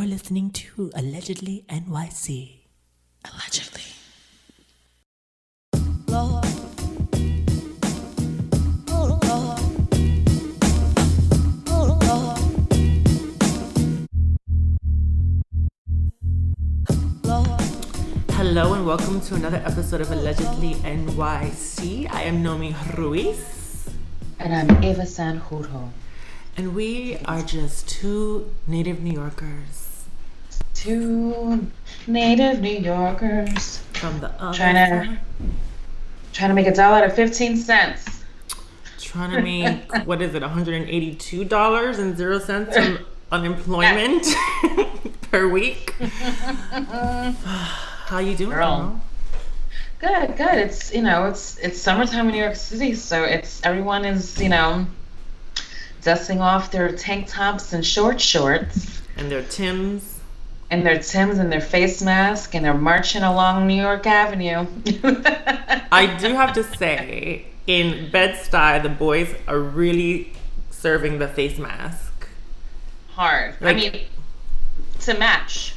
You're listening to Allegedly NYC. Allegedly. Lord. Oh, Lord. Oh, Lord. Lord. Hello and welcome to another episode of Allegedly NYC. I am Nomi Ruiz. And I'm Eva Sanjurjo. And we are just two native New Yorkers. Two native New Yorkers. From the other trying to make $1 out of 15 cents. Trying to make, what is it, $182.00 from unemployment per week. How you doing, girl? Good. It's it's summertime in New York City, so everyone is dusting off their tank tops and shorts and their Timbs and their face mask, and they're marching along New York Avenue. I do have to say, in Bed-Stuy, the boys are really serving the face mask hard. Like, I mean, to match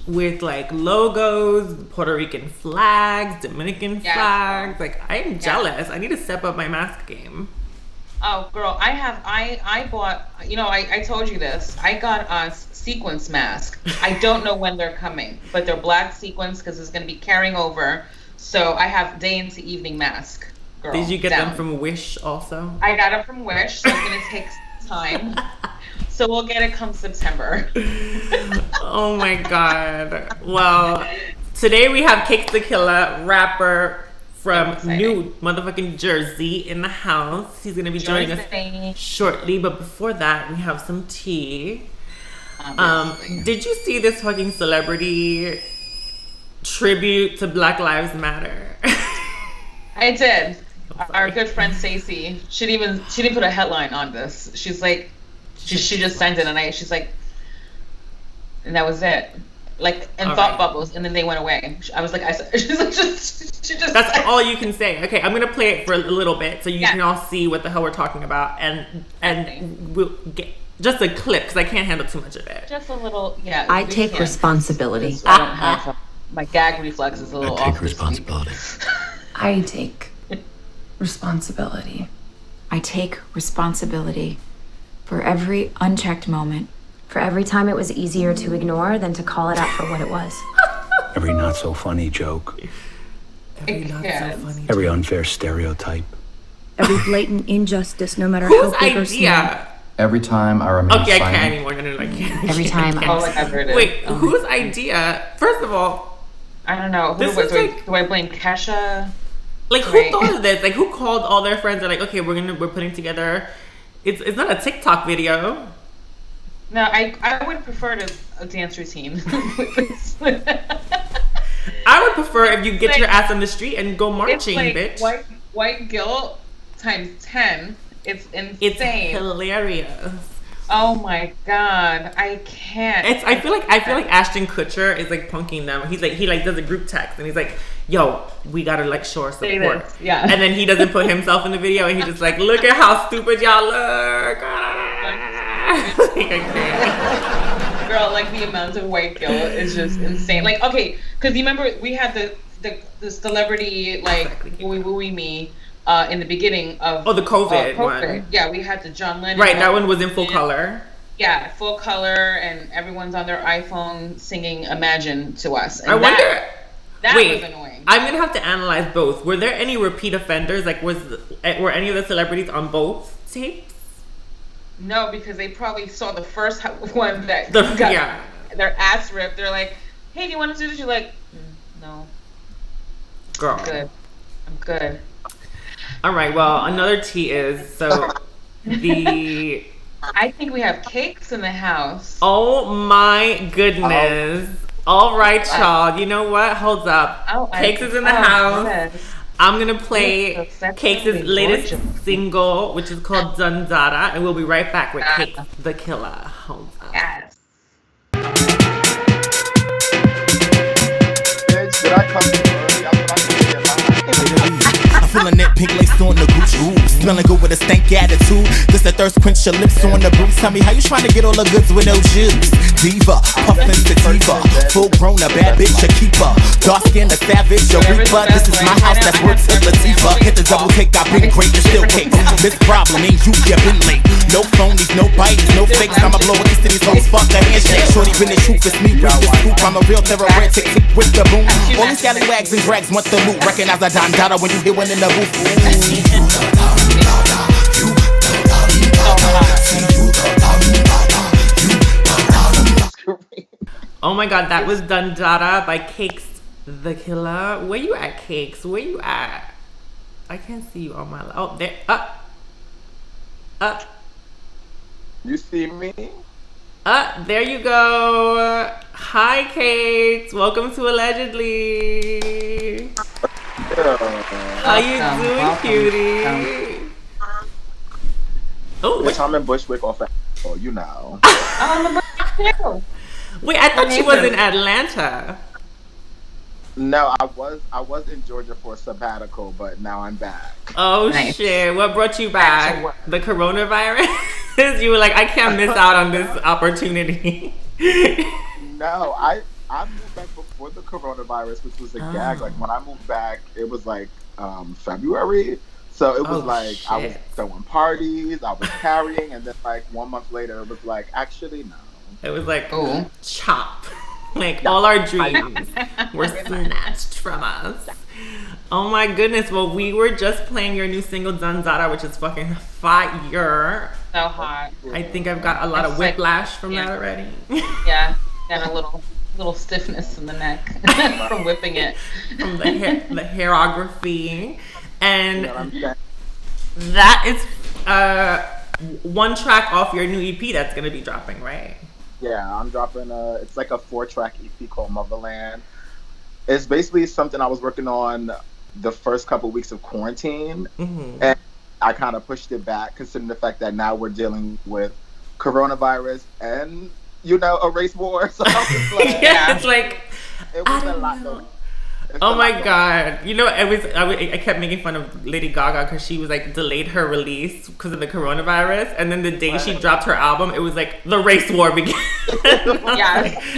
with like logos, Puerto Rican flags, Dominican flags. Like, I am jealous. I need to step up my mask game. Oh, girl, I bought, I told you this. I got a sequence mask. I don't know when they're coming, but they're black sequins because it's going to be carrying over. So I have day into evening mask, girl. Did you get them from Wish also? I got it from Wish, so it's going to take time. So we'll get it come September. Oh my God. Well, today we have Cakes the Killa, rapper from New motherfucking Jersey, in the house. He's going to be joining us shortly. But before that, we have some tea. Did you see this fucking celebrity tribute to Black Lives Matter? I did. Our good friend Stacey, she didn't put a headline on this. She's like, she just sent it, and she's like, and that was it. Like, and thought bubbles, and then they went away. I was like, she's like, she just. That's all you can say. Okay, I'm gonna play it for a little bit so you can all see what the hell we're talking about, and we'll get just a clip because I can't handle too much of it. Just a little, yeah. I take responsibility. I don't have my gag reflex is a little off. I take responsibility. I take responsibility. I take responsibility for every unchecked moment. For every time it was easier to ignore than to call it out for what it was. Every not so funny joke. Every unfair stereotype. Every blatant injustice, no matter how big or small. Every time I remain silent. I can't anymore. No, I can't. Every time I've heard it. Wait, whose idea? First of all, I don't know. Do I blame Kesha? Like, who thought of this? Like, who called all their friends? They're like, okay, we're putting together. It's not a TikTok video. No, I would prefer a dance routine. I would prefer if you get your ass on the street and go marching, it's like bitch. White guilt times 10. It's insane. It's hilarious. Oh my God, I can't. I feel like Ashton Kutcher is like punking them. He does a group text and he's like, "Yo, we gotta like show our support." Yeah. And then he doesn't put himself in the video and he just like, "Look at how stupid y'all look." Girl, like the amount of white guilt is just insane. Like, okay, because you remember we had the celebrity like wooey me in the beginning of the COVID one. Yeah, we had the John Lennon. Right, that one was in full color. Yeah, full color, and everyone's on their iPhone singing "Imagine" to us. And I wonder. That was annoying. I'm gonna have to analyze both. Were there any repeat offenders? Like, were any of the celebrities on both tapes? No, because they probably saw the first one that got their ass ripped. They're like, "Hey, do you want to do this?" You're like, "No, girl, I'm good." All right. Well, another tea is the. I think we have cakes in the house. Oh my goodness! All right, y'all. You know what? Hold up. Cakes is in the house. Yes. I'm gonna play Cakes' latest single, which is called "DON DADDA," and we'll be right back with Cakes the Killa. Hold up. Yes. Bitch, did I come too early? I thought I could get mine. I feel a net pink lace on the Gucci. smelling good with a stank attitude. This the thirst quench your lips on the boots. Tell me how you trying to get all the goods with no juice. Diva, puffin' sativa, full grown, a bad bitch, a keeper. Dark skin, a savage, a reaper. This is my house, that's works at Latifah. Hit the double take, I've been great, and still cake. This problem ain't you, you been late. No phonies, no bites, no fakes. I'ma blow a kiss to these hoes, fuck a handshake. Shorty been the truth, it's me, read the scoop. I'm a real theoretic, with the boom. All these scallywags and drags want the loot. Recognize a Don Dada when you hear one in the booth. Oh my god, that was Don Dada by Cakes the Killa. Where you at, Cakes? Where you at? I can't see you on my oh there You see me? There you go. Hi, Cakes. Welcome to Allegedly. How you doing, cutie? Oh, Which I'm in Bushwick off of, you know. Wait, I thought you was in Atlanta. No, I was in Georgia for a sabbatical, but now I'm back. Oh shit! What brought you back? The coronavirus? You were like, I can't miss out on this opportunity. No, I moved back before the coronavirus, which was a gag. Like when I moved back, it was like February. So it was like shit. I was throwing parties, I was carrying, and then like 1 month later, it was like, actually no. It was like, chop. Like all our dreams were snatched from us. Oh my goodness. Well, we were just playing your new single, Don Dada, which is fucking fire. So hot. I think I've got a lot of whiplash from that already. Yeah, and a little stiffness in the neck from whipping it. From the hairography. And that is one track off your new EP that's going to be dropping, right? Yeah, I'm dropping it's like a 4-track EP called MUVALAND. It's basically something I was working on the first couple weeks of quarantine. And I kind of pushed it back, considering the fact that now we're dealing with coronavirus and, you know, a race war. So I was like, it's like, it was a lot though. Oh my god! You know, I kept making fun of Lady Gaga because she was like delayed her release because of the coronavirus, and then the day she dropped her album, it was like the race war began.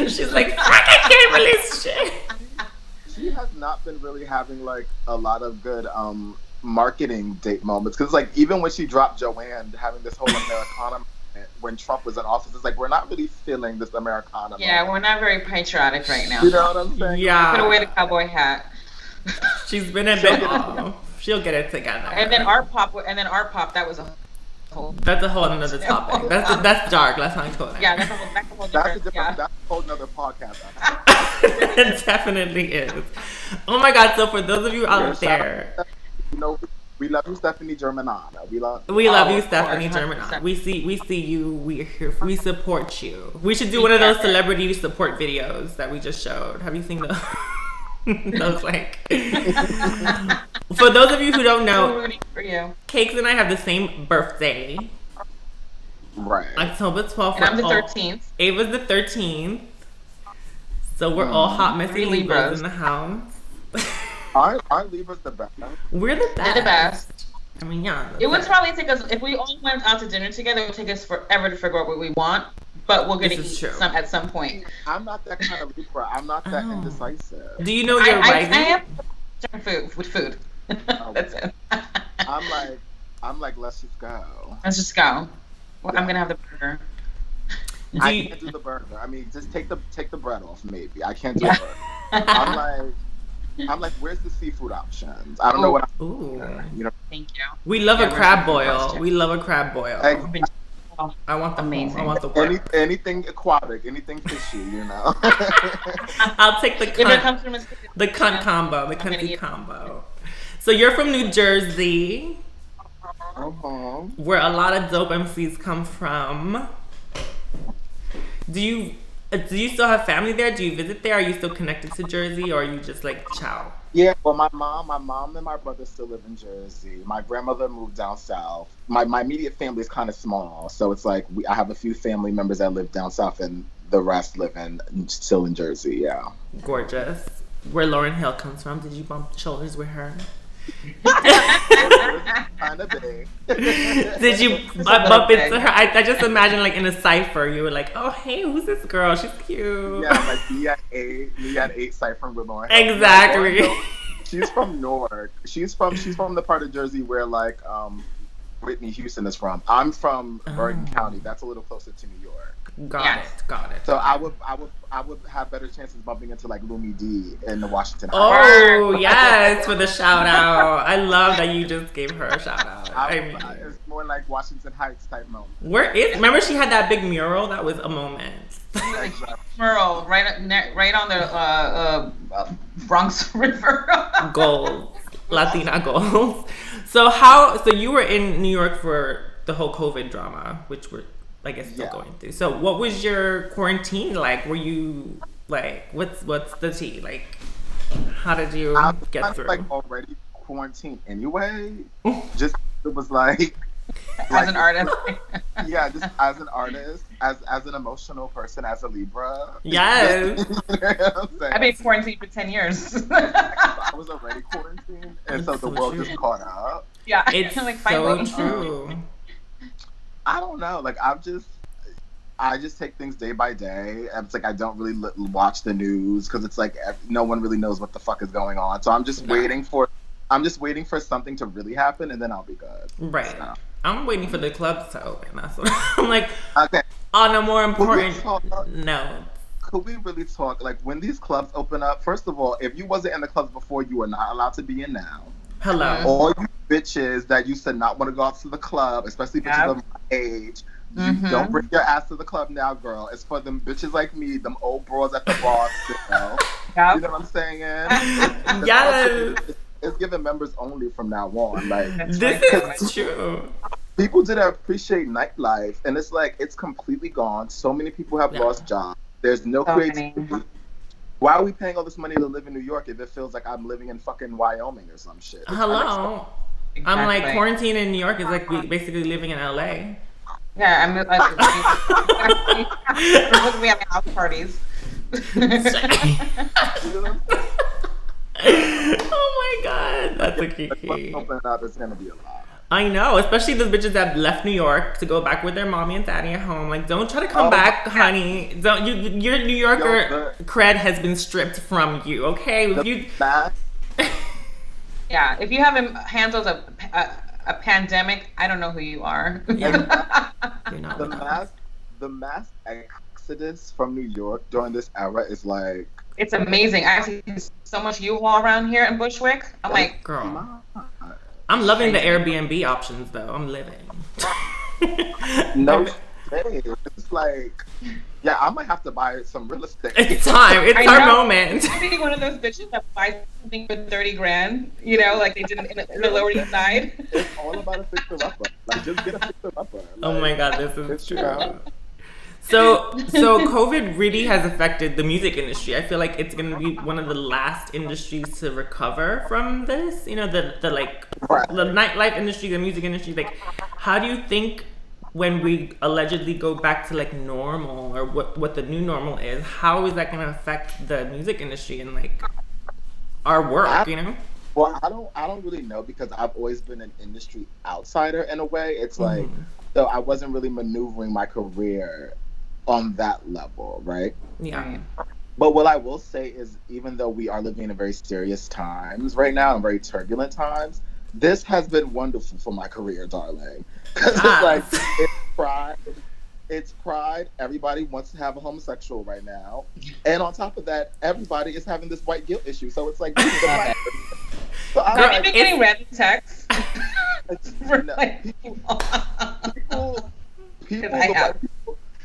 She's like, fuck, I can't release shit. She has not been really having like a lot of good marketing date moments, because like even when she dropped Joanne, having this whole Americana when Trump was in office, it's like we're not really feeling this Americana. Yeah, we're not very patriotic right now. You know what I'm saying? Yeah. Put away the cowboy hat. She's been a bit off. She'll get it together. And then art pop, that was a whole. That's a whole another topic. That's dark. Let's not go there. Yeah, that's a whole different. That's a whole nother podcast. It definitely is. Oh my god! So for those of you out there, you know, we love you, Stephanie Germanata. We love you, Stephanie Germanata. We see you. We're here. We support you. We should do one of those celebrity support videos that we just showed. Have you seen those? Those like. For those of you who don't know, Cakes and I have the same birthday. Right. October 12th. And I'm the 13th. Ava's the 13th. So we're all hot, messy Libras in the house. Aren't Libras the best? We're the best. They're the best. I mean, yeah. It would probably take us, if we all went out to dinner together, it would take us forever to figure out what we want. But we're going to eat some at some point. I'm not that kind of Libra. I'm not that indecisive. Do you know you're rising? I am food. That's it. I'm like, let's just go. Let's just go. Well, I'm going to have the burger. I can't do the burger. I mean, just take the bread off, maybe. I can't do the burger. I'm like, where's the seafood options? I don't know what I'm you know. Thank you. We love a crab boil. We love a crab boil. I want the amazing. I want the work. Anything aquatic, anything fishy, you know. I'll take the cunt, the cunt combo, the cunty combo. So you're from New Jersey, where a lot of dope MCs come from. Do you still have family there? Do you visit there? Are you still connected to Jersey, or are you just like ciao? Yeah, well, my mom and my brother still live in Jersey. My grandmother moved down south. My immediate family is kind of small, so it's like I have a few family members that live down south, and the rest live still in Jersey. Yeah. Gorgeous. Where Lauryn Hill comes from? Did you bump shoulders with her? Kind of big. Did you bump into her? I just imagine like in a cipher, you were like, "Oh, hey, who's this girl? She's cute." Yeah, like me at 8 ciphering with Lauren. Exactly. Like, she's from Newark. She's from the part of Jersey where like Whitney Houston is from. I'm from Bergen County. That's a little closer to New York. Got it. So I would have better chances bumping into like Lumi D in the Washington Heights. Oh yes, for the shout out. I love that you just gave her a shout out. It's more like Washington Heights type moment. Remember she had that big mural? That was a moment. Mural right on the Bronx River. Goals. Latina goals. So you were in New York for the whole COVID drama, which we're I guess still going through. So what was your quarantine like? Were you like what's the tea? Like how did you get through? Like already quarantined anyway. Just it was like as an artist. Yeah, just as an artist, as an emotional person, as a Libra. Yes. I've been quarantined for 10 years. I was already quarantined, and so the world just caught up. Yeah, it's like so true. I don't know. Like I just take things day by day. And it's like I don't really watch the news because it's like no one really knows what the fuck is going on. So I'm just waiting for something to really happen, and then I'll be good. Right. So. I'm waiting for the clubs to open. That's what I'm like. Okay. On a more important note. Could we really talk like when these clubs open up? First of all, if you wasn't in the clubs before, you are not allowed to be in now. Hello. All you bitches that used to not want to go out to the club, especially bitches of my age, you don't bring your ass to the club now, girl. It's for them bitches like me, them old bros at the bar. You know what I'm saying? Yes. It's given members only from now on. Like this is true. People didn't appreciate nightlife, and it's like it's completely gone. So many people have lost jobs. There's no creativity. Why are we paying all this money to live in New York if it feels like I'm living in fucking Wyoming or some shit? It's hello. Exactly. I'm like quarantine in New York is like basically living in LA. Yeah, we have house parties. Oh my god, that's a kiki. Open up, it's gonna be a lot. I know, especially the bitches that left New York to go back with their mommy and daddy at home. Like, don't try to come back, honey. Don't your New Yorker cred has been stripped from you. Okay, yeah, if you haven't handled a pandemic, I don't know who you are. Yeah. You're not the mass exodus from New York during this era is like it's amazing. I see so much U-Haul around here in Bushwick. I'm like, girl. I'm loving the Airbnb options though. I'm living. No, it's like, yeah, I might have to buy some real estate. It's time. It's our moment. I think one of those bitches that buys something for $30,000. You know, like they did in the Lower East Side. It's all about a fixer-upper. Like, just get a fixer-upper. Oh my god, this is true. So COVID really has affected the music industry. I feel like it's going to be one of the last industries to recover from this. You know, the nightlife industry, the music industry. Like, how do you think when we allegedly go back to like normal or what the new normal is, how is that going to affect the music industry and like our work? You know. Well, I don't really know because I've always been an industry outsider in a way. It's like so I wasn't really maneuvering my career on that level, right? Yeah. But what I will say is, even though we are living in very serious times right now and very turbulent times, this has been wonderful for my career, darling. Because it's like, it's pride. Everybody wants to have a homosexual right now. And on top of that, everybody is having this white guilt issue. So it's like, so I've been getting random texts. People,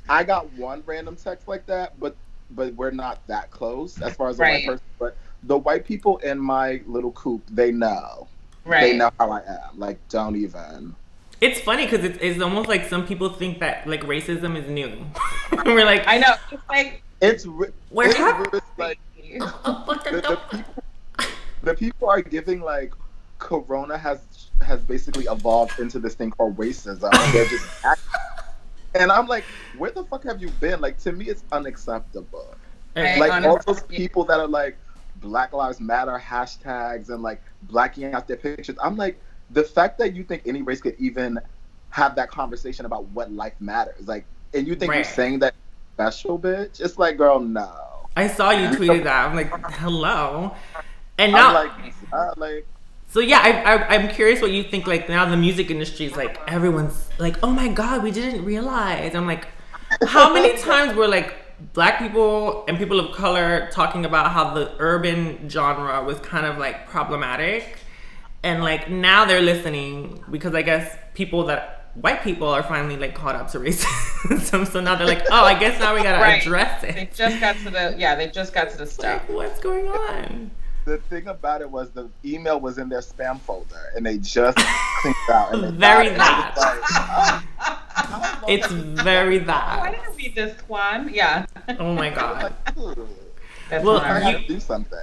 I got one random text like that, but we're not that close as far as the white person. But the white people in my little coop, they know. Right. They know how I am. Like, don't even. It's funny because it's almost like some people think that like racism is new. We're like, I know. It's like it's like the people are giving like Corona has basically evolved into this thing called racism. They're just and I'm like, where the fuck have you been? Like, to me, it's unacceptable. Right, like all those people that are like, Black Lives Matter hashtags and like blacking out their pictures. I'm like, the fact that you think any race could even have that conversation about what life matters, like, and you think you're saying that special, bitch? It's like, girl, no. I saw you tweeted that. I'm like, hello. And now, so yeah, I'm curious what you think. Like now, the music industry is like everyone's like, oh my god, we didn't realize. I'm like, how many times were like Black people and people of color talking about how the urban genre was kind of like problematic, and like now they're listening because I guess white people are finally like caught up to racism. So now they're like, oh, I guess now we gotta address it. They just got to the stuff. Like, what's going on? The thing about it was the email was in their spam folder and they just cleaned it out. And very that. It's very that. I didn't read this one. Yeah. Oh my god. Well, I had to do something.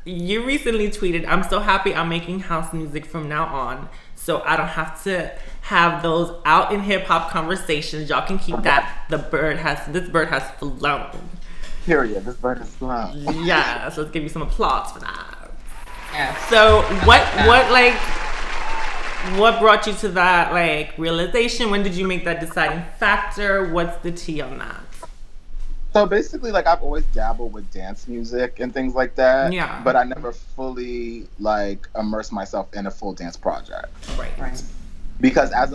You recently tweeted, "I'm so happy I'm making house music from now on, so I don't have to have those out in hip hop conversations. Y'all can keep that. This bird has flown." Period. This bird has flown. Yeah, so let's give you some applause for that. Yeah. So what brought you to that like realization? When did you make that deciding factor? What's the tea on that? So basically, like, I've always dabbled with dance music and things like that. Yeah. But I never fully like immersed myself in a full dance project. Right. Because as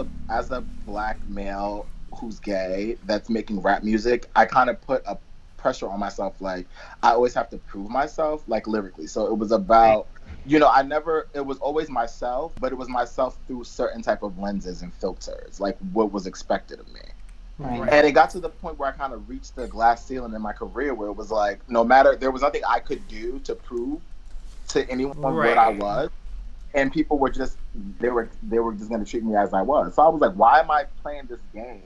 a Black male who's gay that's making rap music, I kind of put a pressure on myself. Like, I always have to prove myself, like, lyrically. So it was about, it was always myself, but it was myself through certain type of lenses and filters, like what was expected of me. Right. And it got to the point where I kind of reached the glass ceiling in my career where it was like, there was nothing I could do to prove to anyone what I was. And people were just, they were just going to treat me as I was. So I was like, why am I playing this game?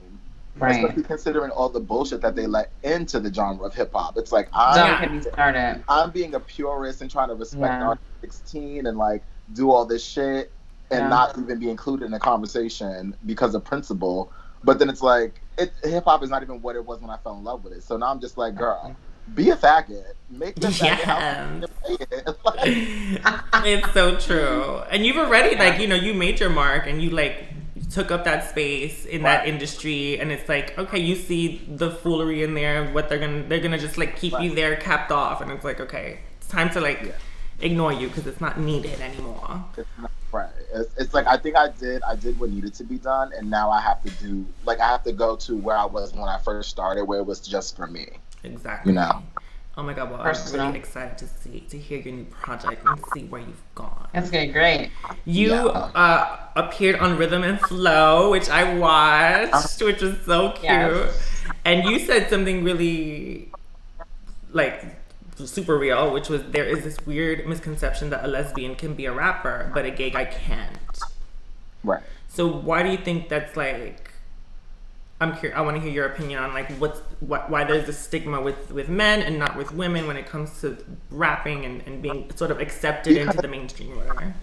Right. Especially considering all the bullshit that they let into the genre of hip hop. It's like, I'm being a purist and trying to respect Art 16 and like do all this shit and not even be included in the conversation because of principle. But then it's like, hip hop is not even what it was when I fell in love with it. So now I'm just like, girl, be a faggot. Make the faggot house. It's so true. And you've already you made your mark and you like took up that space in that industry, and it's like, okay, you see the foolery in there, what they're gonna just like keep you there capped off, and it's like, okay, it's time to like ignore you because it's not needed anymore. It's not right. It's like I think I did what needed to be done, and now I have to go to where I was when I first started, where it was just for me. Exactly. Oh my god, well, I'm really excited to hear your new project and see where you've gone. That's going to be great. You appeared on Rhythm and Flow, which I watched, which was so cute. Yes. And you said something really, like, super real, which was there is this weird misconception that a lesbian can be a rapper, but a gay guy can't. Right. So why do you think that's like... I'm curious. I want to hear your opinion on like why there's a stigma with men and not with women when it comes to rapping and being sort of accepted into the mainstream or whatever.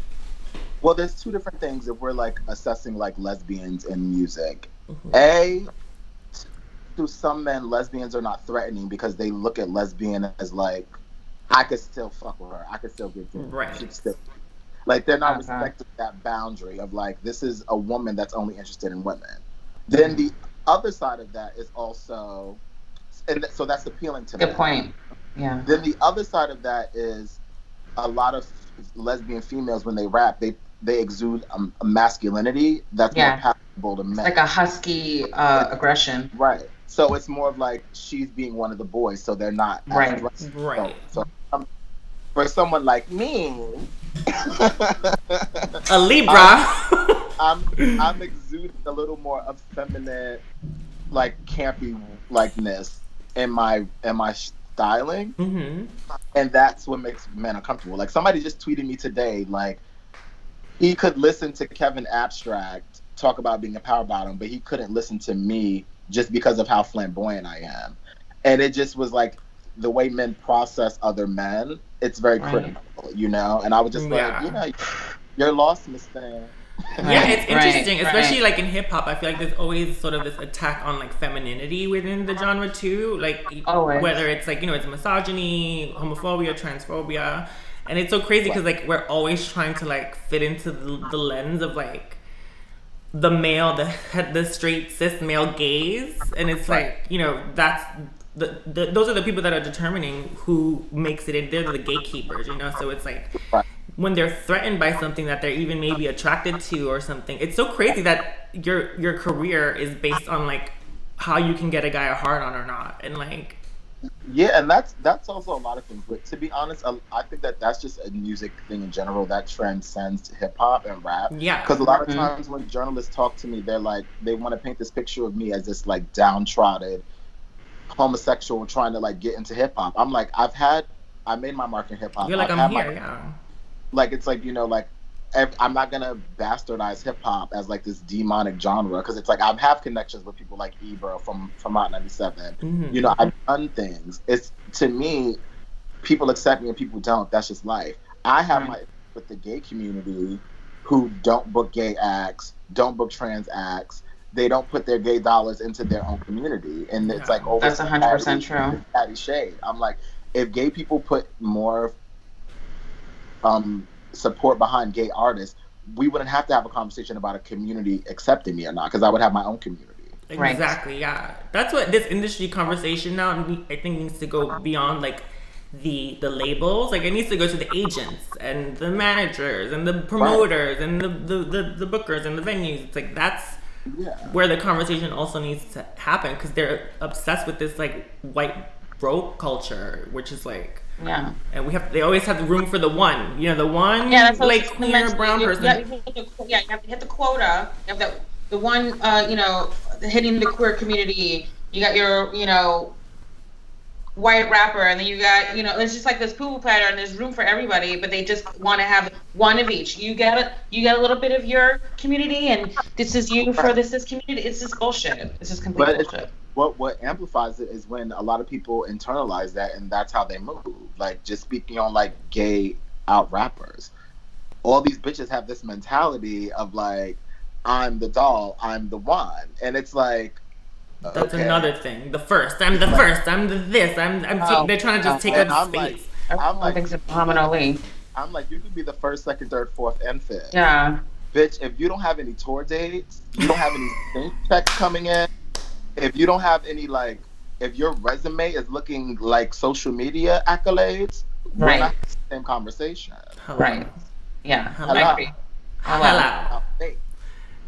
Well, there's two different things if we're like assessing like lesbians in music. Mm-hmm. To some men, lesbians are not threatening because they look at lesbian as like, I could still fuck with her. I could still get through. Right. Like they're not respecting that boundary of like, this is a woman that's only interested in women. Then the other side of that is also, and so that's appealing to me. Good point. Yeah. Then the other side of that is a lot of lesbian females when they rap, they exude a masculinity that's more palatable to men. It's like a husky aggression. Right. So it's more of like she's being one of the boys, so they're not as aggressive. Right. So for someone like me, a Libra. I'm exuding a little more effeminate, like campy likeness in my styling, and that's what makes men uncomfortable. Like somebody just tweeted me today, like he could listen to Kevin Abstract talk about being a power bottom, but he couldn't listen to me just because of how flamboyant I am, and it just was like the way men process other men. It's very critical, And I was just like, you're lost, Miss Thing. Yeah, it's interesting, right. especially like in hip hop. I feel like there's always sort of this attack on like femininity within the genre too. Like whether it's like, you know, it's misogyny, homophobia, transphobia, and it's so crazy because like we're always trying to like fit into the lens of like the male, the straight cis male gaze, and it's like, you know, that's those are the people that are determining who makes it in. They're the gatekeepers, you know. So it's like when they're threatened by something that they're even maybe attracted to or something, it's so crazy that your career is based on like how you can get a guy a hard on or not, and like yeah, and that's also a lot of things. But to be honest, I think that's just a music thing in general that transcends hip hop and rap. Yeah, because a lot of times when journalists talk to me, they're like, they want to paint this picture of me as this like downtrodden homosexual trying to like get into hip hop. I'm like, I made my mark in hip hop. You're like, I'm here, yeah. Like, it's like, you know, like, I'm not gonna bastardize hip hop as like this demonic genre, because it's like I have connections with people like Ebro from Hot 97. Mm-hmm. You know, I've done things. It's, to me, people accept me and people don't. That's just life. I have my with the gay community who don't book gay acts, don't book trans acts. They don't put their gay dollars into their own community, and it's like over. That's 100% true. Patty shade. I'm like, if gay people put more support behind gay artists, we wouldn't have to have a conversation about a community accepting me or not, because I would have my own community. Exactly, yeah. That's what this industry conversation now, I think, needs to go beyond like the labels. Like, it needs to go to the agents and the managers and the promoters and the bookers and the venues. It's like that's where the conversation also needs to happen, because they're obsessed with this like white bro culture, which is like, and they always have the room for the one, you know, the one like queer brown person. You have to hit the quota. You have the one, you know, hitting the queer community. You got your, you know, white rapper, and then you got, you know, it's just like this poo-poo platter, and there's room for everybody, but they just want to have one of each. You get a little bit of your community, and this is you for this community. It's just bullshit. It's just complete bullshit. What amplifies it is when a lot of people internalize that, and that's how they move. Like, just speaking on like gay out rappers, all these bitches have this mentality of like, I'm the doll, I'm the one, and it's like, that's another thing. The first, I'm the first, I'm the this, they're trying to just take up space. I'm like, I'm like, you could be the first, second, third, fourth, and fifth. Yeah. Bitch, if you don't have any tour dates, you don't have any sync checks coming in, if you don't have any, like, if your resume is looking like social media accolades, we're not the same conversation. Hello. Right. Yeah. Hello. Hello.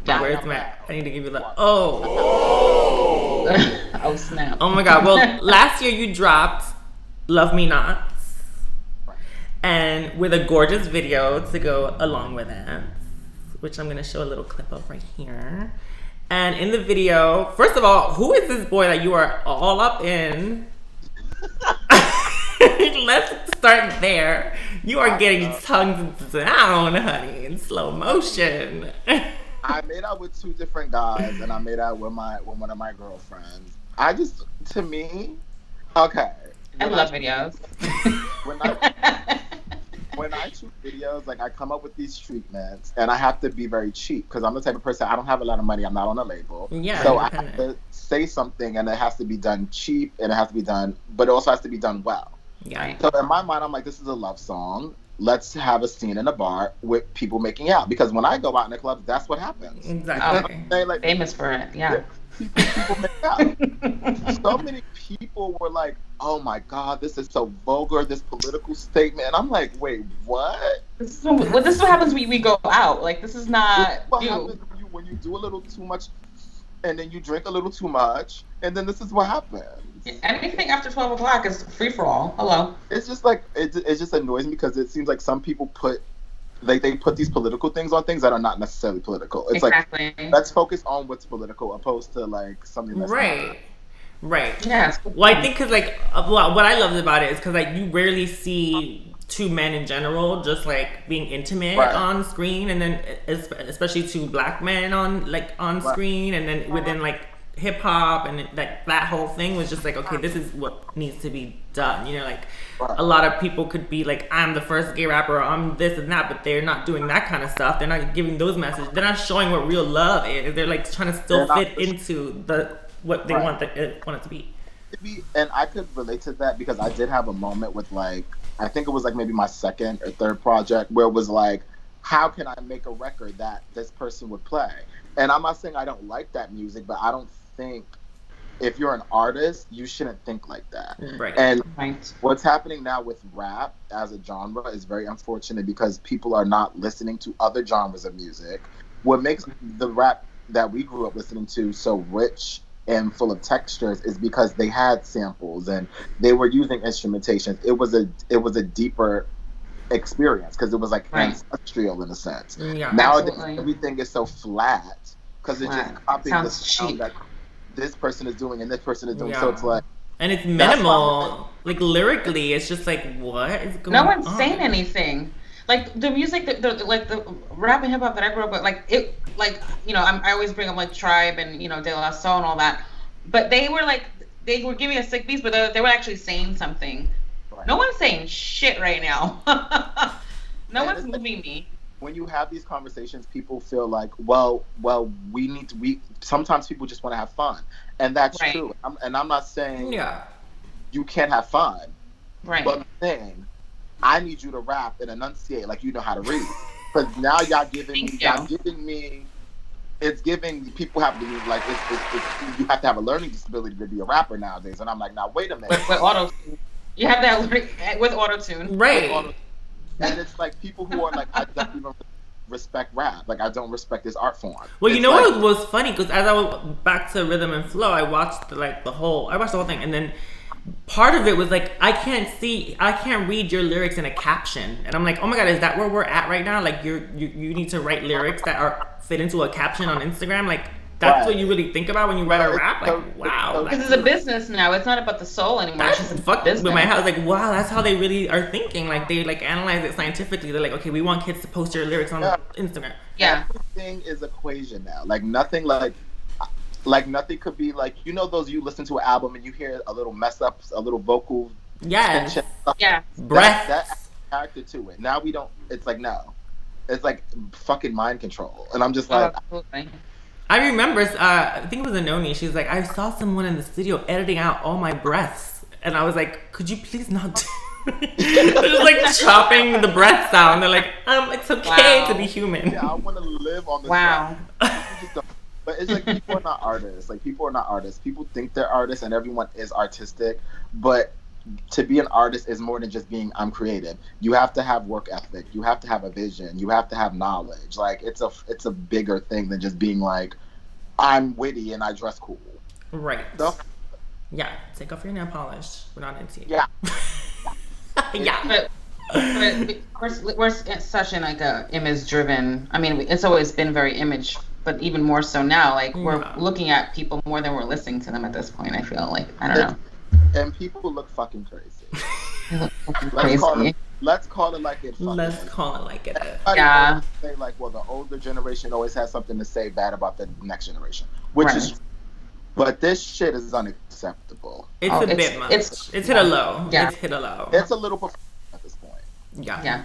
Where's Matt? I need to give you the oh snap. Oh my god. Well, last year you dropped Love Me Not, and with a gorgeous video to go along with it, which I'm gonna show a little clip of right here. And in the video, first of all, who is this boy that you are all up in? Let's start there. You are getting tongued down, honey, in slow motion. I made out with two different guys, and I made out with one of my girlfriends. To me, okay. I love videos. When I shoot videos, like, I come up with these treatments, and I have to be very cheap, because I'm the type of person, I don't have a lot of money, I'm not on a label. Yeah, so I have to say something, and it has to be done cheap, and it has to be done, but it also has to be done well. Yeah. So in my mind, I'm like, this is a love song. Let's have a scene in a bar with people making out, because when I go out in the clubs, that's what happens. Exactly. Like, famous for it, yeah. People make out. So many people were like, oh my god, this is so vulgar, this political statement. And I'm like, wait, what? This is what happens when we go out. Like, this is not what happens when you do a little too much, and then you drink a little too much, and then this is what happens. Anything after 12 o'clock is free for all. Hello. It's just like, it just annoys me, because it seems like some people they put these political things on things that are not necessarily political. It's like, let's focus on what's political opposed to like something that's not. Right. Yes. Well, I think because like what I loved about it is because like you rarely see two men in general just like being intimate on screen, and then especially two black men on screen, and then within like hip hop, and that whole thing was just like, okay, this is what needs to be done. You know, like a lot of people could be like, I'm the first gay rapper, or I'm this and that, but they're not doing that kind of stuff. They're not giving those messages. They're not showing what real love is. They're like trying to still fit into what they want it to be. And I could relate to that because I did have a moment with like, I think it was like maybe my second or third project where it was like, how can I make a record that this person would play? And I'm not saying I don't like that music, but I don't think if you're an artist, you shouldn't think like that. Right. And what's happening now with rap as a genre is very unfortunate because people are not listening to other genres of music. What makes the rap that we grew up listening to so rich and full of textures is because they had samples and they were using instrumentation. It was a deeper experience because it was like ancestral in a sense. Yeah, nowadays everything is so flat because it's just copying the sound that this person is doing and this person is doing. So it's like, and it's minimal. Like lyrically, it's just like, what is going on? No one's saying anything. Like the music, the rap and hip hop that I grew up with, like it, like I always bring up like Tribe and De La Soul and all that, but they were giving us sick beats, but they were actually saying something. Right. No one's saying shit right now. No one's moving me. When you have these conversations, people feel like, well, we sometimes people just want to have fun, and that's true. I'm not saying you can't have fun, right? But I'm saying I need you to rap and enunciate like you know how to read, because now y'all giving me. It's giving people have to be like it's you have to have a learning disability to be a rapper nowadays, and I'm like, now wait a minute. With auto-tune. You have that with auto-tune, right? And it's like people who are like, I don't even respect rap. Like I don't respect this art form. Well, you know what was funny? Because as I was back to Rhythm and Flow, I watched the whole thing, and then part of it was like, I can't read your lyrics in a caption, and I'm like, oh my god, is that where we're at right now? Like you need to write lyrics that fit into a caption on Instagram, like. That's what you really think about when you write a rap? Like, wow. Because it's a business now. It's not about the soul anymore. It's just fuck with my house. Like, wow, that's how they really are thinking. Like, they analyze it scientifically. They're like, okay, we want kids to post your lyrics on Instagram. Yeah. Everything is equation now. Like, nothing nothing could be like, those you listen to an album and you hear a little mess up, a little vocal. Yes. Yeah. Breath. That character to it. Now we don't, it's like, no. It's like fucking mind control. And I'm just like. Absolutely. I remember, I think it was a Nomi. She was like, I saw someone in the studio editing out all my breaths. And I was like, could you please not do it? They're just like chopping the breath sound. They're like, it's okay to be human. Yeah, I want to live on this. Wow. But it's like, people are not artists. Like, people are not artists. People think they're artists and everyone is artistic. But to be an artist is more than just being, I'm creative. You have to have work ethic. You have to have a vision. You have to have knowledge. Like, it's a bigger thing than just being like, I'm witty and I dress cool. Right. Yeah. Take off your nail polish. We're not into it. Yeah. Yeah. But we're such in like a image driven. I mean, it's always been very image, but even more so now. Like we're looking at people more than we're listening to them at this point. I feel like I don't know. And people look fucking crazy. They look fucking crazy. Let's call it like it. Let's call it like it. Yeah. Say like, well, the older generation always has something to say bad about the next generation, which is. But this shit is unacceptable. It's a bit much. It's hit a low. Yeah. It's hit a low. It's a little at this point. Yeah. Yeah.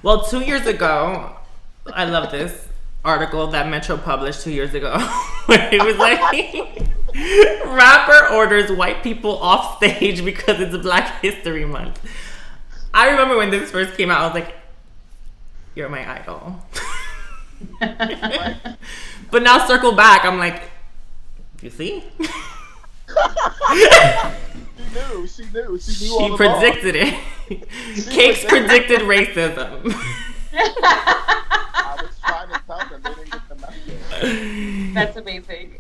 Well, 2 years ago, I love this article that Metro published 2 years ago. Where it was like, rapper orders white people off stage because it's Black History Month. I remember when this first came out, I was like, you're my idol. But now circle back, I'm like, you see? She knew. She predicted it. Cakes predicted racism. I was trying to tell them, they didn't get the message. That's amazing.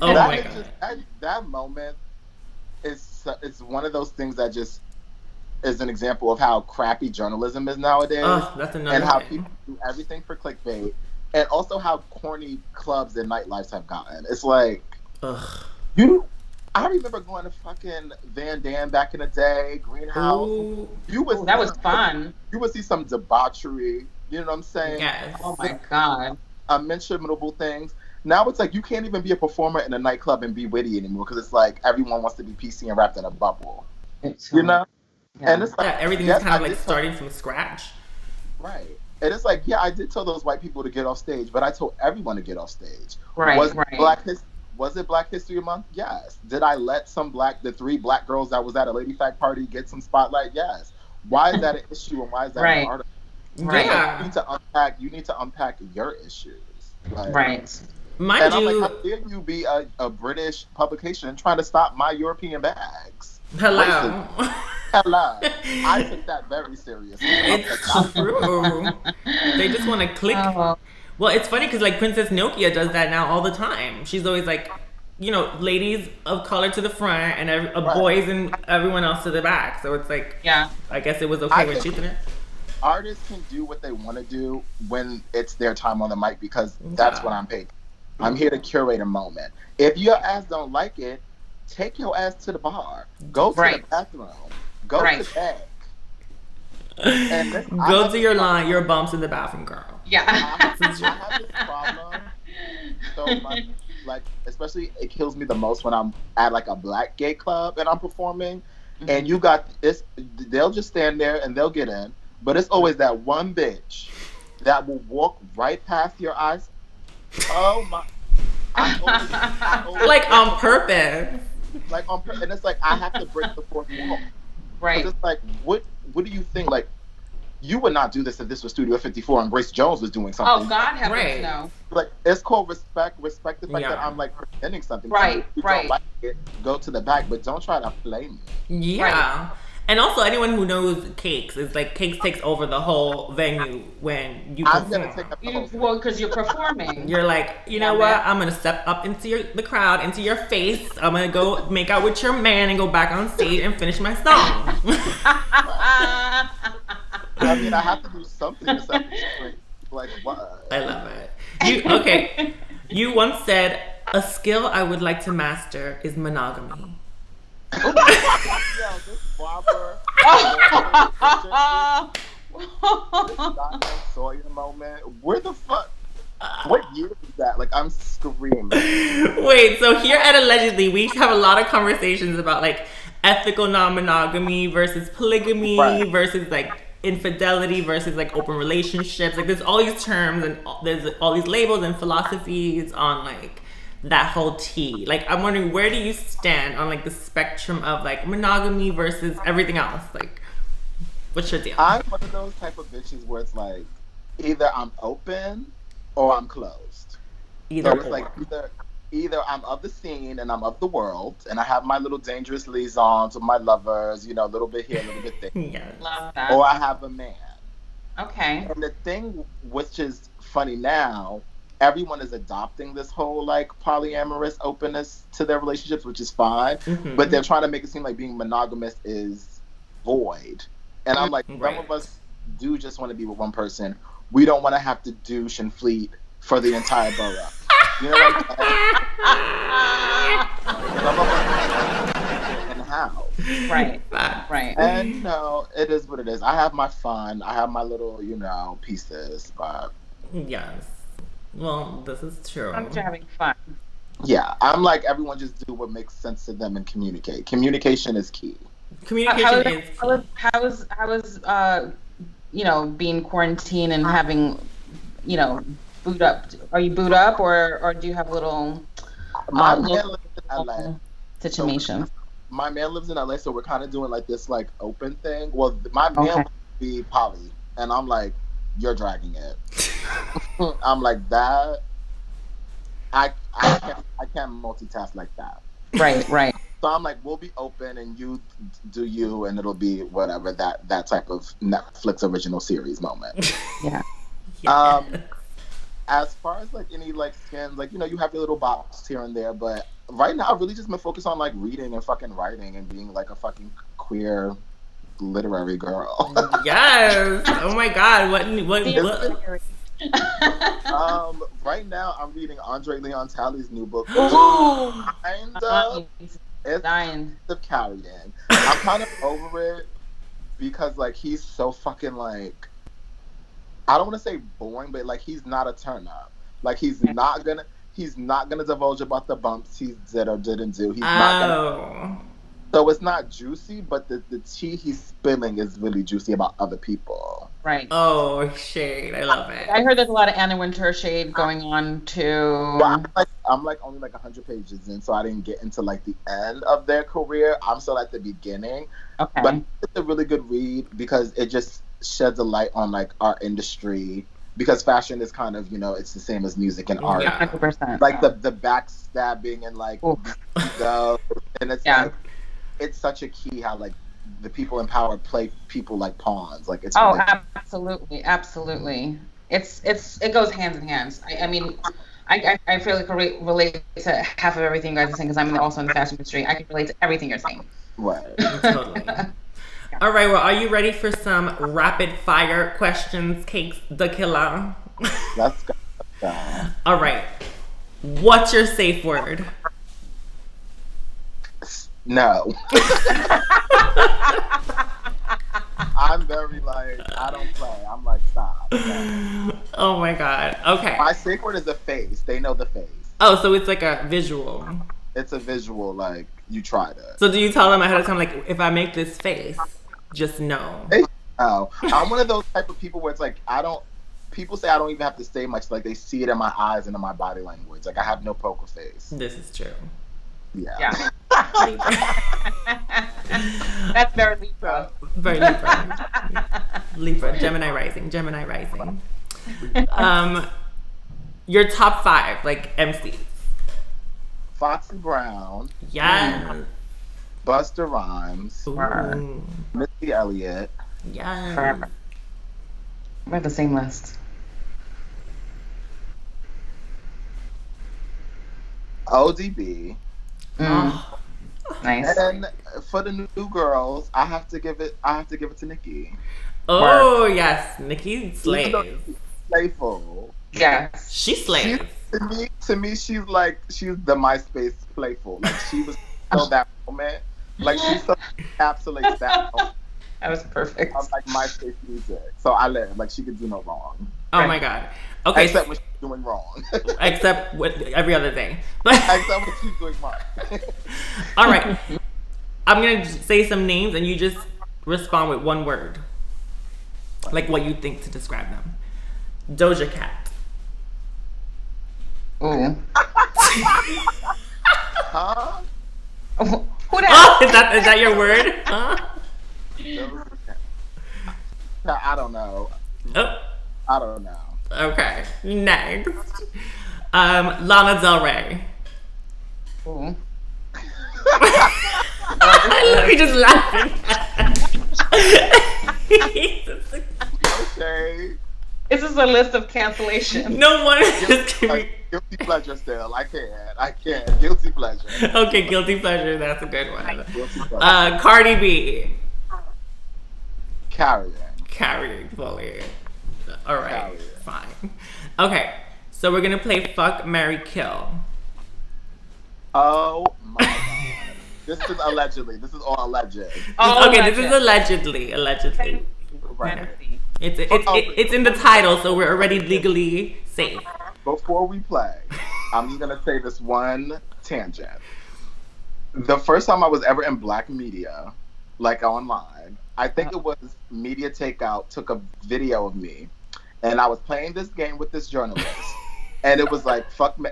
Oh my god. That moment is one of those things that just is an example of how crappy journalism is nowadays. That's another and how thing. people do everything for clickbait. And also how corny clubs and nightlifes have gotten. It's like, I remember going to fucking Van Dam back in the day, Greenhouse. Ooh. That was fun. You would see some debauchery. You know what I'm saying? Yes. Oh my god. Unmentionable things. Now it's like you can't even be a performer in a nightclub and be witty anymore because it's like everyone wants to be PC and wrapped in a bubble. You know? Yeah. And it's like, Yeah, everything's yes, kind of I like did starting from scratch. right. And it's like, yeah, I did tell those white people to get off stage, but I told everyone to get off stage. Right, Was right. Was it Black History Month? Yes. Did I let the 3 black girls that was at a Lady Fact party get some spotlight? Yes. Why is that an issue and why is that Right. an article? Right. Yeah. You need to unpack your issues. Like, Right. Mind and I'm you, like, how dare you be a British publication trying to stop my European bags? hello. Racism. Hello. I took that very seriously. It's true. They just want to click. Oh. Well, it's funny because like Princess Nokia does that now all the time. She's always like, you know, ladies of color to the front and boys and everyone else to the back. So it's like, Yeah. I guess it was okay when she did it. Artists can do what they want to do when it's their time on the mic because that's what I'm paid. I'm here to curate a moment. If your ass don't like it, take your ass to the bar. Go to the bathroom. Go to bed. And Go to your line. Your bumps in the bathroom, girl. Yeah. I have this problem so much. Like, especially, it kills me the most when I'm at like a black gay club and I'm performing, and you got this. They'll just stand there and they'll get in, but it's always that one bitch that will walk right past your eyes. Oh my! I always Like on purpose. Like on purpose, and it's like I have to break the fourth wall. Right. It's like, what do you think? Like, you would not do this if this was Studio 54 and Grace Jones was doing something. Oh God, heavens no. Like, it's called respect. Respect the fact that I'm like presenting something. Right, If you right. don't like it, go to the back, but don't try to play me. Yeah. Right. And also, anyone who knows Cakes is like Cakes takes over the whole venue when you I'm perform. gonna take up the whole thing. Well, because you're performing. You're like, you know what? I'm gonna step up into the crowd, into your face. I'm gonna go make out with your man and go back on stage and finish my song. I mean, I have to do something to set the straight. Like, what? I love it. You once said, a skill I would like to master is monogamy. Yo, this barber. This Diane Sawyer moment. Where the fuck? What year is that? Like, I'm screaming. Wait, so here at Allegedly, we have a lot of conversations about like ethical non-monogamy versus polygamy versus like infidelity versus like open relationships. Like there's all these terms and there's all these labels and philosophies on like that whole tea. Like I'm wondering, where do you stand on like the spectrum of like monogamy versus everything else? Like, what's your deal? I'm one of those type of bitches where it's like either I'm open or I'm closed. Either so it's or. like either I'm of the scene and I'm of the world and I have my little dangerous liaisons with my lovers, you know, a little bit here, a little bit there. Yes. Love that. Or I have a man. Okay. And the thing which is funny now, everyone is adopting this whole like polyamorous openness to their relationships, which is fine. Mm-hmm. But they're trying to make it seem like being monogamous is void. And I'm like, some of us do just want to be with one person. We don't want to have to douche and fleet for the entire borough. You know what I'm saying? And how? Right. Right. And you know, it is what it is. I have my fun. I have my little, you know, pieces, but yes. Well, this is true. I'm having fun. Yeah, I'm like, everyone just do what makes sense to them and communicate. Communication is key. Communication How is you know, being quarantined and having, you know, boot up? Are you boot up or do you have a little My man lives in LA. situation? So my man lives in LA, so we're kind of doing like this like open thing. Well, my man would be poly, and I'm like, you're dragging it. I'm like, that. I can't multitask like that. Right. So I'm like, we'll be open and you do you, and it'll be whatever that type of Netflix original series moment. Yeah. As far as like any like skins, like, you know, you have your little box here and there, but right now I've really just been focused on like reading and fucking writing and being like a fucking queer literary girl. Yes. Oh my God. What? Right now I'm reading Andre Leon Talley's new book. It's dying of carrying. I'm kind of over it because like he's so fucking like, I don't want to say boring, but like he's not a turn up. Like he's not gonna divulge about the bumps he did or didn't do. He's not gonna. So it's not juicy, but the tea he's spilling is really juicy about other people. Right. Oh, shade. I love it. I heard there's a lot of Anna Wintour shade going on too. Well, I'm like only like 100 pages in, so I didn't get into like the end of their career. I'm still at the beginning. Okay. But it's a really good read because it just sheds a light on like our industry, because fashion is kind of, it's the same as music and art. 100%. Like the backstabbing and like and it's like, it's such a key how like the people in power play people like pawns. Like it's absolutely. It goes hand in hand. I mean, I feel like I relate to half of everything you guys are saying because I'm also in the fashion industry. I can relate to everything you're saying. Right. Totally. All right, well, are you ready for some rapid fire questions, Cakes the Killa? Let's go. All right. What's your safe word? No. I'm very like, I don't play. I'm like, stop. No. Oh my God. Okay. My safe word is a face. They know the face. Oh, so it's like a visual. It's a visual, like, you tried it. So do you tell them ahead of time, like, if I make this face, just know? No. I'm one of those type of people where it's like, people say I don't even have to say much. Like, they see it in my eyes and in my body language. Like, I have no poker face. This is true. Yeah. That's very Libra. Very Libra. Libra. Gemini rising. Your top 5, like, MCs. Foxy Brown. Yes. Busta Rhymes. Ooh. Missy Elliott. Yes. We have the same list. ODB. Oh. Nice. And for the new girls, I have to give it to Nikki. Oh yes, Nikki slays. Playful. Yes. She slays. To me, she's the MySpace playful. Like she was so that moment. Like she so encapsulates that moment. That was perfect. Of like MySpace music. So I live. Like she could do no wrong. Oh my God. Okay. Except when she's doing wrong. Except with every other thing. Except when she's doing wrong. All right. I'm gonna say some names and you just respond with one word. Like what you think to describe them. Doja Cat. Ooh. Huh? Who that? Oh, is that your word? Huh? I don't know. Oh. I don't know. Okay. Next. Lana Del Rey. Ooh. Let me just laugh. Okay. This is a list of cancellations. No one is giving. Guilty pleasure still. I can't. Guilty pleasure. Okay, guilty pleasure. That's a good one. Guilty pleasure. Cardi B. Carrying fully. All right, Carrying. fine. Okay, so we're gonna play Fuck, Marry, Kill. Oh my God. This is allegedly. This is all alleged. Oh, Okay, this is allegedly. Right. It's in the title, so we're already legally safe. Before we play, I'm just gonna say this one tangent. The first time I was ever in black media, like online, I think it was Media Takeout took a video of me, and I was playing this game with this journalist, and it was like,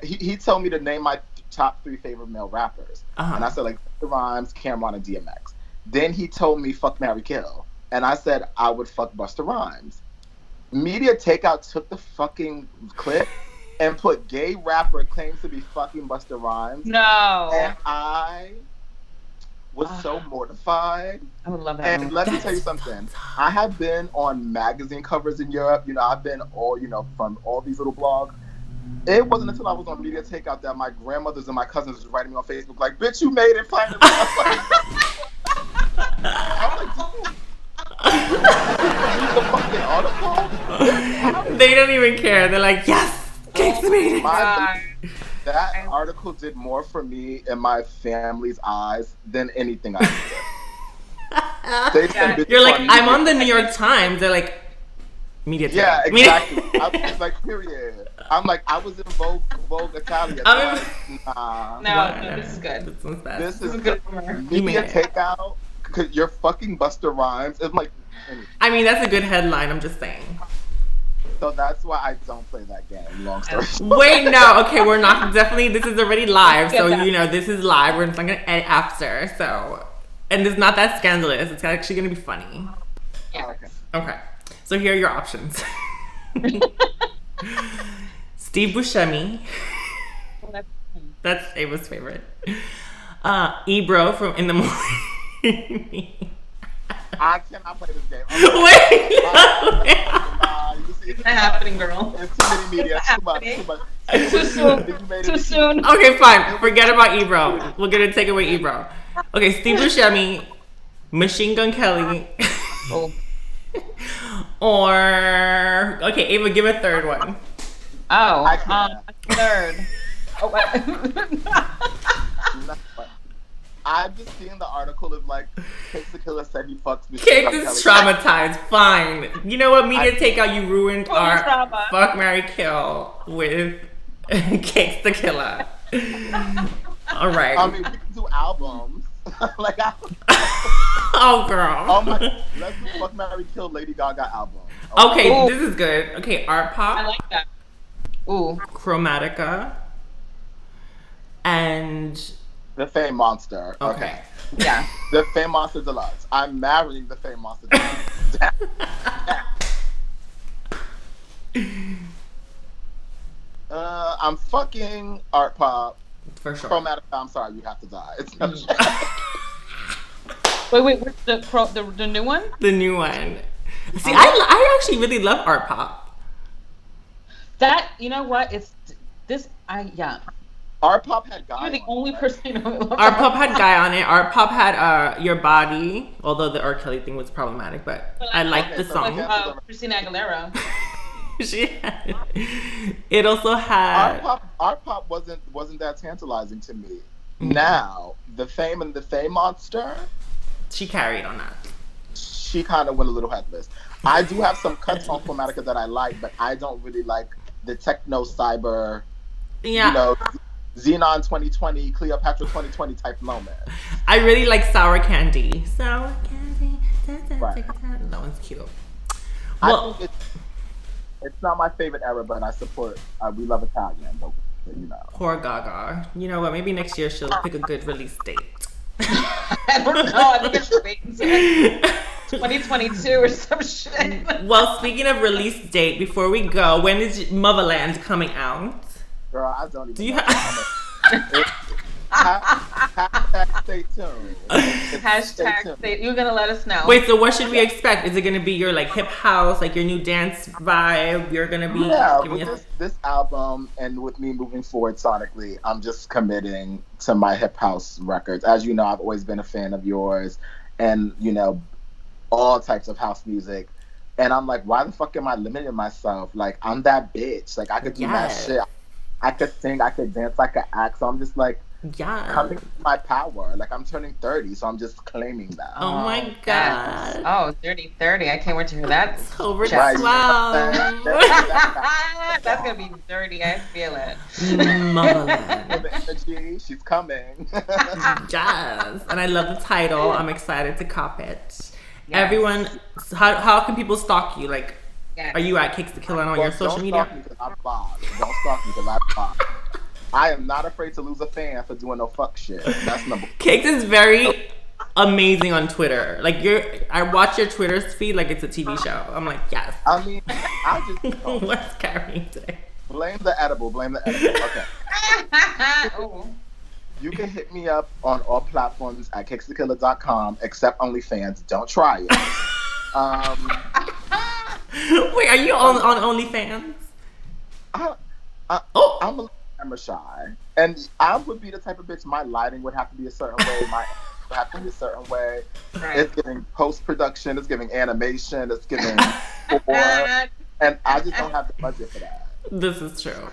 he told me to name my top 3 favorite male rappers, and I said like Busta Rhymes, Cameron, and DMX. Then he told me fuck, marry, kill, and I said I would fuck Busta Rhymes. Media Takeout took the fucking clip and put gay rapper claims to be fucking Busta Rhymes. No. And I was so mortified. I would love that. And let me tell you something. I have been on magazine covers in Europe. I've been from all these little blogs. It wasn't until I was on Media Takeout that my grandmothers and my cousins was writing me on Facebook like, bitch, you made it finally. I was like, the fucking article? They don't even care. They're like, yes, Cakes made it. That article did more for me in my family's eyes than anything I did. You're like, I'm on the New York Times. They're like, Media takeout. Yeah, exactly. I was like, period. I'm like, I was in Vogue Italia. Nah. No, this is good. This one's best. This is good humor. Media takeout, because you're fucking Busta Rhymes. It's like, I mean, that's a good headline. I'm just saying. so that's why I don't play that game. Long story short. Wait, no. Okay, we're not. Definitely, this is already live. So, this is live. We're not going to edit after. So, and it's not that scandalous. It's actually going to be funny. Yeah. Okay. So here are your options. Steve Buscemi. That's Ava's favorite. Ebro from In the Morning. I cannot play this game. Wait. You see, It's not happening, girl. it's too many media. Too much. Too soon. Too soon. Okay, fine. Forget about Ebro. We're gonna take away Ebro. Okay, Steve Buscemi, Machine Gun Kelly. Oh. Or okay, Ava, give a third one. Oh, third. Oh, I've just seen the article of like, Cakes the Killer said he fucks me. Cake is traumatized. Fine. You know what? Media takeout. You ruined our trauma. fuck, marry, kill with Cakes the Killer. All right. I mean, we can do albums. Like, Oh, girl. oh my, let's do fuck, marry, kill Lady Gaga album. Okay, Ooh. this is good. Okay, Art Pop. I like that. Ooh. Chromatica. And The Fame Monster. okay. Yeah. The Fame Monster Deluxe. I'm marrying the Fame Monster Deluxe. I'm fucking Art Pop. For sure. Chromatica, I'm sorry, you have to die. It's no Wait, what's the new one? The new one. See, I actually really love Art Pop. That, you know what? It's this. Art Pop had guy. You're the on only it, person who loves Art Pop had Guy on it. Art Pop had Your Body, although the R. Kelly thing was problematic, but I liked the so song. like, Christina Aguilera. She had, it also had Art Pop wasn't that tantalizing to me. Now, the Fame and the Fame Monster, she carried on that. she kind of went a little headless. I do have some cuts on Chromatica that I like, but I don't really like the techno cyber, Yeah. you know, Xenon 2020, Cleopatra 2020 type moment. I really like Sour Candy. Sour Candy. Right. That one's cute. I Well, think it's not my favorite era, but I support. We love Italian, but you know. poor Gaga. You know what? Maybe next year she'll pick a good release date. I don't know. I think it's waiting 2022 or some shit. Well, speaking of release date, before we go, when is MUVALAND coming out? Girl, I don't even. Do you know. Hashtag stay tuned. Hashtag. You're gonna let us know. Wait, so what should we expect? Is it gonna be your like hip house, like your new dance vibe? You're gonna be giving us. With this album and with me moving forward sonically, I'm just committing to my hip house records. As you know, I've always been a fan of yours, and you know, all types of house music. And I'm like, why the fuck am I limiting myself? Like, I'm that bitch. Like, I could do that shit. I could sing, I could dance, I could act. So I'm just like, coming to my power. Like, I'm turning 30, so I'm just claiming that. Oh my god. Oh, dirty 30. I can't wait to hear that. Over 12. That's gonna be dirty. I feel it. MUVALAND. The energy, she's coming. Yes. And I love the title. I'm excited to cop it. Yes. Everyone, how can people stalk you? Like, are you at Cakes the Killer on your social media? Don't stalk me because I'm boss. I am not afraid to lose a fan for doing no fuck shit. That's number one. Cakes is very amazing on Twitter. Like, I watch your Twitter feed like it's a TV show. I'm like, yes. I mean, I just What's carrying today? Blame the edible. Okay. Oh. You can hit me up on all platforms at cakesthekiller.com, except OnlyFans. Don't try it. Wait, are you on OnlyFans? I'm a little camera shy, and I would be the type of bitch. My lighting would have to be a certain way. My would have to be a certain way. Right. It's giving post-production. It's giving animation. It's giving and I just don't have the budget for that. This is true.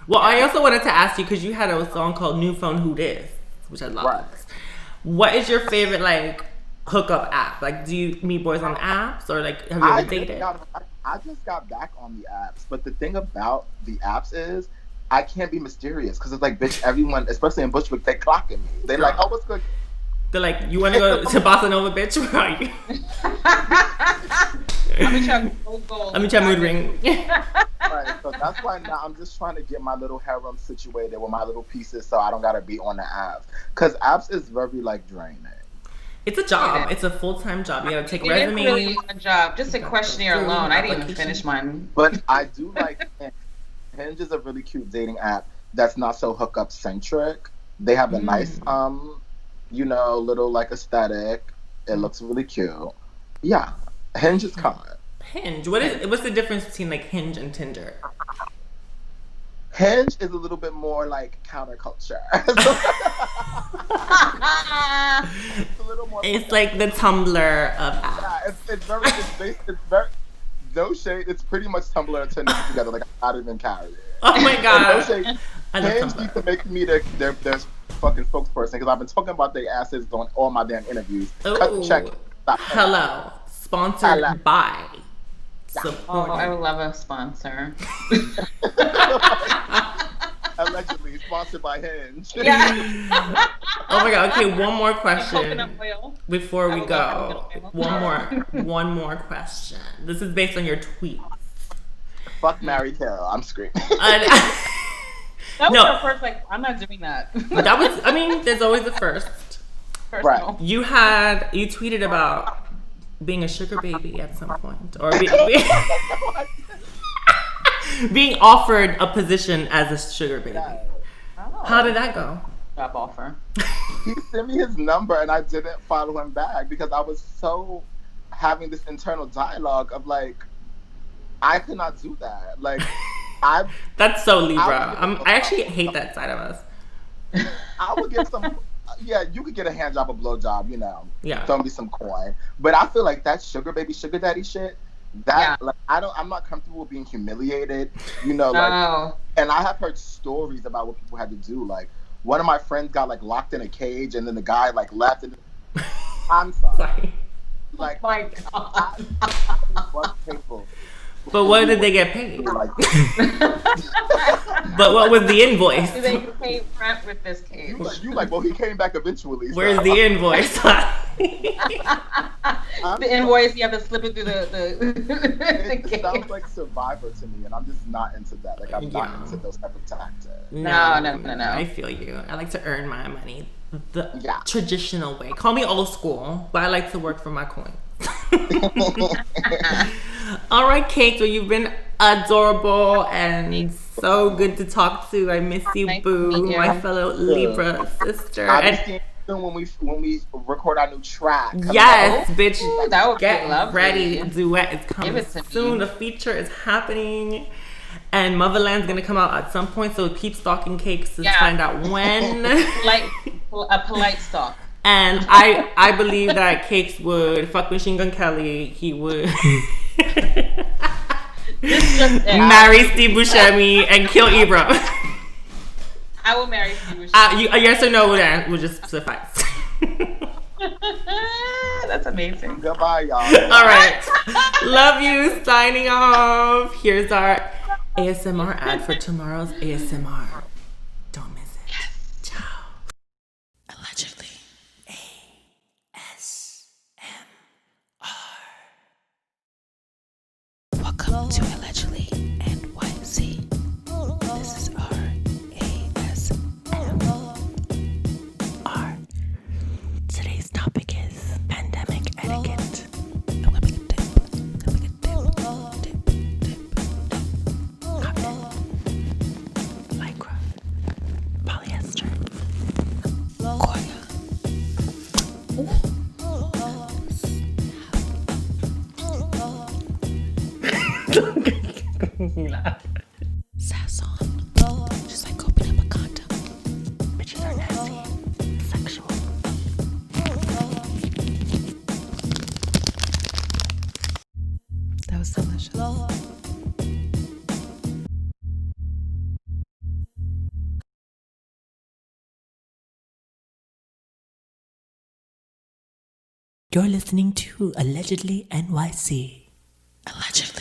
Well, I also wanted to ask you, because you had a song called New Phone Who Dis, which I love. Right. What is your favorite, like, hookup app? Like, do you meet boys on apps, or, like, have you ever dated? I just got back on the apps, but the thing about the apps is I can't be mysterious because it's like, bitch, everyone, especially in Bushwick, they clocking me. They like, oh, what's good? They're like, you want to go to Bossa Nova, bitch? Where are you? Let me try gold. Let me try mood ring. Right, so that's why now I'm just trying to get my little harem situated with my little pieces so I don't gotta be on the apps. Because apps is very like draining. It's a job. It's a full-time job. You gotta take resumes. It's really a job. Just a questionnaire alone. I didn't even finish mine. But I do like Hinge. Hinge is a really cute dating app that's not so hookup centric. They have a nice little like aesthetic. It looks really cute. Yeah. Hinge is common. Hinge. What's the difference between like Hinge and Tinder? Hinge is a little bit more like counterculture. It's a little more. It's like the Tumblr of apps. Yeah, it's very no shade. It's pretty much Tumblr and Tinder together. Like I'm not even carrying it. Oh my god. No shade. Hinge needs to make me their fucking spokesperson because I've been talking about their asses on all my damn interviews. Cut check. Stop. Hello. Sponsored by. Oh, I would love a sponsor. Allegedly sponsored by Hinge. Yeah. Oh my god. Okay, one more question Coconut oil. before we go. Coconut oil. One more question. This is based on your tweet. Fuck, marry, kill. I'm screaming. That was our first. Like, I'm not doing that. That was. I mean, there's always a first. Personal. Right. You tweeted about being a sugar baby at some point, or being offered a position as a sugar baby. Yeah. Oh. How did that go? Job offer. He sent me his number and I didn't follow him back because I was so having this internal dialogue of like, I could not do that. Like, That's so Libra. I actually hate that side of us. I would get some. Yeah, you could get a hand job, a blow job, Yeah. Throw me some coin. But I feel like that sugar baby, sugar daddy shit. Like I'm not comfortable being humiliated. Like, and I have heard stories about what people had to do. Like one of my friends got like locked in a cage, and then the guy like left. And I'm sorry. Like, oh my god. But what did they get paid? Like, but what was the invoice? Do they pay rent with this cage? You like, well, he came back eventually. Where's the invoice? The invoice, you have to slip it through the It sounds like Survivor to me, and I'm just not into that. Like, I'm not into those type of tactics. No. I feel you. I like to earn my money the traditional way. Call me old school, but I like to work for my coin. All right, Kate. Well, you've been adorable and so good to talk to. I miss you, Nice boo, to meet you. my fellow Libra sister. I'll And be seeing you when we record our new track. yes, bitch, Ooh, that would get be lovely. ready. Duet is coming Give it to soon. me. The feature is happening. And Motherland's gonna come out at some point, so keep stalking Cakes to find out when. Like a polite stalk. And I believe that Cakes would fuck Machine Gun Kelly. He would marry Steve Buscemi and kill Ibra. I will marry Steve Buscemi. A yes or no would just suffice. That's amazing. Goodbye, y'all. All right. Love you. Signing off. Here's our ASMR ad for tomorrow's ASMR. Don't miss it. Yes. Ciao. Allegedly. Welcome to Allegedly NYC. This is our ASMR. Today's topic is pandemic etiquette. I'm gonna make a dip. Cotton, lycra, polyester, Goya. Sasson. Just like opening up a condom. Bitches are nasty. Sexual. That was delicious. You're listening to Allegedly NYC. Allegedly.